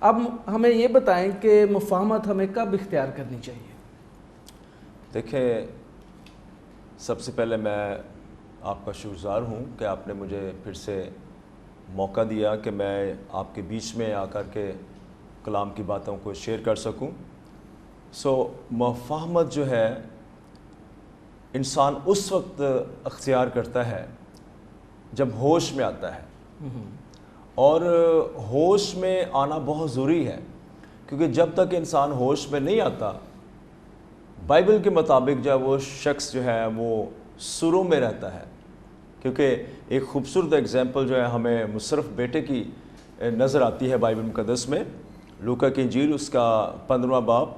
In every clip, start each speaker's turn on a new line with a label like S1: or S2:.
S1: اب ہمیں یہ بتائیں کہ مفاہمت ہمیں کب اختیار کرنی چاہیے؟
S2: دیکھیں، سب سے پہلے میں آپ کا شکرگزار ہوں کہ آپ نے مجھے پھر سے موقع دیا کہ میں آپ کے بیچ میں آ کر کے کلام کی باتوں کو شیئر کر سکوں۔ مفاہمت جو ہے انسان اس وقت اختیار کرتا ہے جب ہوش میں آتا ہے، اور ہوش میں آنا بہت ضروری ہے، کیونکہ جب تک انسان ہوش میں نہیں آتا، بائبل کے مطابق جو وہ شخص جو ہے وہ سروں میں رہتا ہے۔ کیونکہ ایک خوبصورت اگزامپل جو ہے ہمیں مصرف بیٹے کی نظر آتی ہے بائبل مقدس میں، لوکا کی انجیل اس کا 15واں باب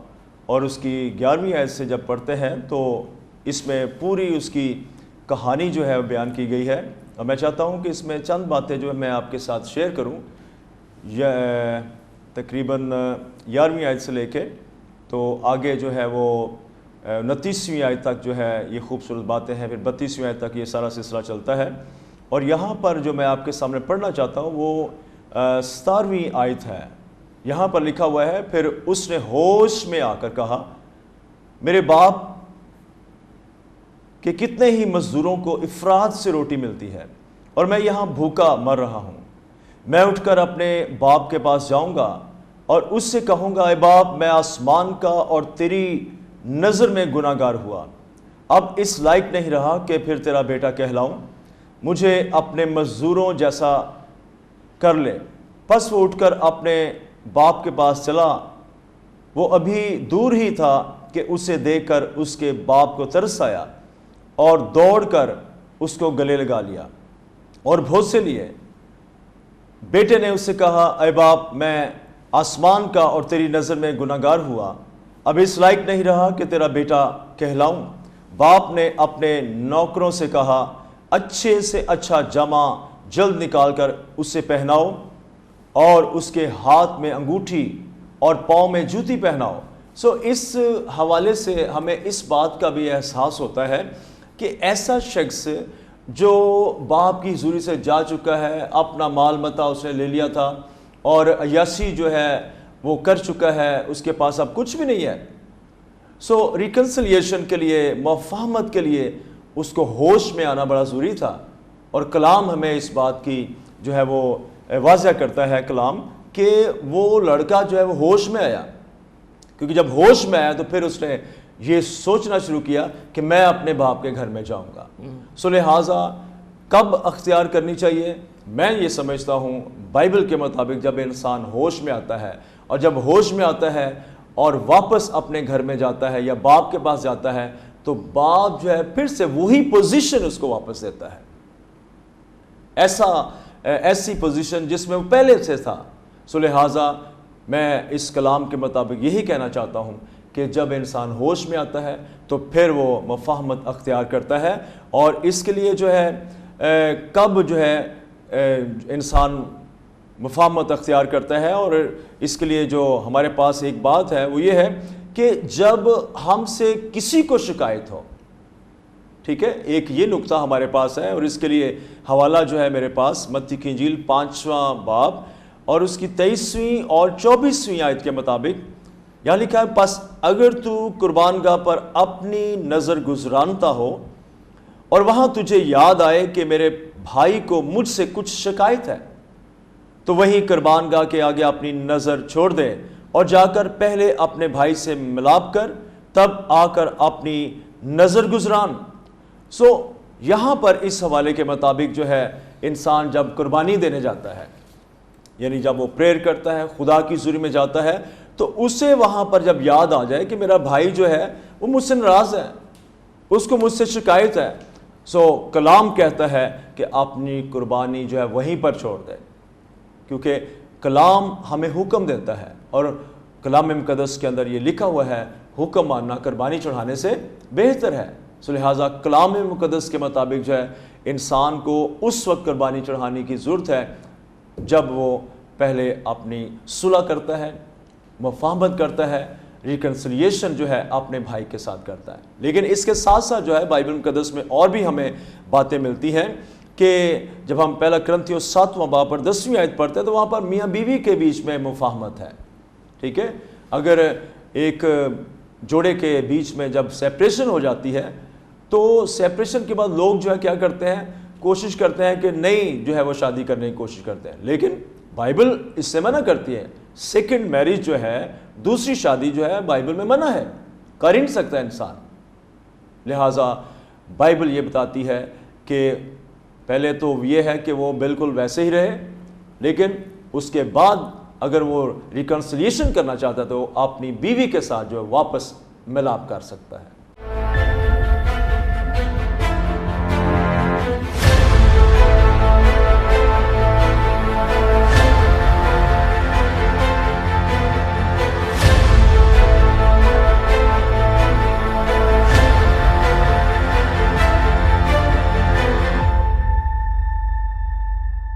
S2: اور اس کی 11ویں آیت سے جب پڑھتے ہیں تو اس میں پوری اس کی کہانی جو ہے بیان کی گئی ہے، اور میں چاہتا ہوں کہ اس میں چند باتیں جو میں آپ کے ساتھ شیئر کروں۔ تقریباً 11ویں آیت سے لے کے تو آگے جو ہے وہ 29ویں آیت تک جو ہے یہ خوبصورت باتیں ہیں، پھر 32ویں آیت تک یہ سارا سلسلہ چلتا ہے۔ اور یہاں پر جو میں آپ کے سامنے پڑھنا چاہتا ہوں وہ 17ویں آیت ہے۔ یہاں پر لکھا ہوا ہے، پھر اس نے ہوش میں آ کر کہا، میرے باپ کہ کتنے ہی مزدوروں کو افراد سے روٹی ملتی ہے اور میں یہاں بھوکا مر رہا ہوں۔ میں اٹھ کر اپنے باپ کے پاس جاؤں گا اور اس سے کہوں گا، اے باپ، میں آسمان کا اور تیری نظر میں گناہ گار ہوا، اب اس لائق نہیں رہا کہ پھر تیرا بیٹا کہلاؤں، مجھے اپنے مزدوروں جیسا کر لے۔ پس وہ اٹھ کر اپنے باپ کے پاس چلا۔ وہ ابھی دور ہی تھا کہ اسے دیکھ کر اس کے باپ کو ترس آیا اور دوڑ کر اس کو گلے لگا لیا اور بوسے لیے۔ بیٹے نے اس سے کہا، اے باپ، میں آسمان کا اور تیری نظر میں گناہ گار ہوا، اب اس لائق نہیں رہا کہ تیرا بیٹا کہلاؤں۔ باپ نے اپنے نوکروں سے کہا، اچھے سے اچھا جامہ جلد نکال کر اسے پہناؤ اور اس کے ہاتھ میں انگوٹھی اور پاؤں میں جوتی پہناؤ۔ اس حوالے سے ہمیں اس بات کا بھی احساس ہوتا ہے کہ ایسا شخص جو باپ کی حضوری سے جا چکا ہے، اپنا مال متاع اس نے لے لیا تھا اور عیاشی جو ہے وہ کر چکا ہے، اس کے پاس اب کچھ بھی نہیں ہے، ریکنسلیشن کے لیے، مفاہمت کے لیے اس کو ہوش میں آنا بڑا ضروری تھا۔ اور کلام ہمیں اس بات کی جو ہے وہ واضح کرتا ہے کلام کہ وہ لڑکا جو ہے وہ ہوش میں آیا، کیونکہ جب ہوش میں آیا تو پھر اس نے یہ سوچنا شروع کیا کہ میں اپنے باپ کے گھر میں جاؤں گا۔ لہٰذا کب اختیار کرنی چاہیے؟ میں یہ سمجھتا ہوں بائبل کے مطابق جب انسان ہوش میں آتا ہے، اور جب ہوش میں آتا ہے اور واپس اپنے گھر میں جاتا ہے یا باپ کے پاس جاتا ہے تو باپ جو ہے پھر سے وہی پوزیشن اس کو واپس دیتا ہے، ایسی پوزیشن جس میں وہ پہلے سے تھا۔ لہٰذا میں اس کلام کے مطابق یہی کہنا چاہتا ہوں کہ جب انسان ہوش میں آتا ہے تو پھر وہ مفاہمت اختیار کرتا ہے، اور اس کے لیے جو ہے کب جو ہے انسان مفاہمت اختیار کرتا ہے، اور اس کے لیے جو ہمارے پاس ایک بات ہے وہ یہ ہے کہ جب ہم سے کسی کو شکایت ہو، ٹھیک ہے، ایک یہ نقطہ ہمارے پاس ہے، اور اس کے لیے حوالہ جو ہے میرے پاس متی کی انجیل 5واں باب اور اس کی 23ویں اور 24ویں آیت کے مطابق یہاں لکھا ہے، پس اگر تو قربان گاہ پر اپنی نظر گزرانتا ہو اور وہاں تجھے یاد آئے کہ میرے بھائی کو مجھ سے کچھ شکایت ہے، تو وہیں قربان گاہ کے آگے اپنی نظر چھوڑ دے اور جا کر پہلے اپنے بھائی سے ملاپ کر، تب آ کر اپنی نظر گزران۔ یہاں پر اس حوالے کے مطابق جو ہے انسان جب قربانی دینے جاتا ہے، یعنی جب وہ پریئر کرتا ہے، خدا کی حضوری میں جاتا ہے، تو اسے وہاں پر جب یاد آ جائے کہ میرا بھائی جو ہے وہ مجھ سے ناراض ہے، اس کو مجھ سے شکایت ہے، کلام کہتا ہے کہ اپنی قربانی جو ہے وہیں پر چھوڑ دے، کیونکہ کلام ہمیں حکم دیتا ہے، اور کلام مقدس کے اندر یہ لکھا ہوا ہے، حکم ماننا قربانی چڑھانے سے بہتر ہے۔ لہٰذا کلام مقدس کے مطابق جو ہے انسان کو اس وقت قربانی چڑھانے کی ضرورت ہے جب وہ پہلے اپنی صلح کرتا ہے، مفاہمت کرتا ہے، ریکنسلیشن جو ہے اپنے بھائی کے ساتھ کرتا ہے۔ لیکن اس کے ساتھ ساتھ جو ہے بائبل مقدس میں اور بھی ہمیں باتیں ملتی ہیں کہ جب ہم پہلا کرنتھیوں 7واں باب پر 10ویں آیت پڑھتے ہیں تو وہاں پر میاں بیوی کے بیچ میں مفاہمت ہے، ٹھیک ہے. اگر ایک جوڑے کے بیچ میں جب سیپریشن ہو جاتی ہے تو سیپریشن کے بعد لوگ جو ہے کیا کرتے ہیں، کوشش کرتے ہیں کہ نئی جو ہے وہ شادی کرنے کی کوشش کرتے ہیں، لیکن بائبل اس سے منع کرتی ہے. سیکنڈ میرج جو ہے، دوسری شادی جو ہے بائبل میں منع ہے، کر ہی نہیں سکتا انسان. لہٰذا بائبل یہ بتاتی ہے کہ پہلے تو یہ ہے کہ وہ بالکل ویسے ہی رہے، لیکن اس کے بعد اگر وہ ریکنسلیشن کرنا چاہتا ہے تو اپنی بیوی کے ساتھ جو ہے واپس ملاپ کر سکتا ہے.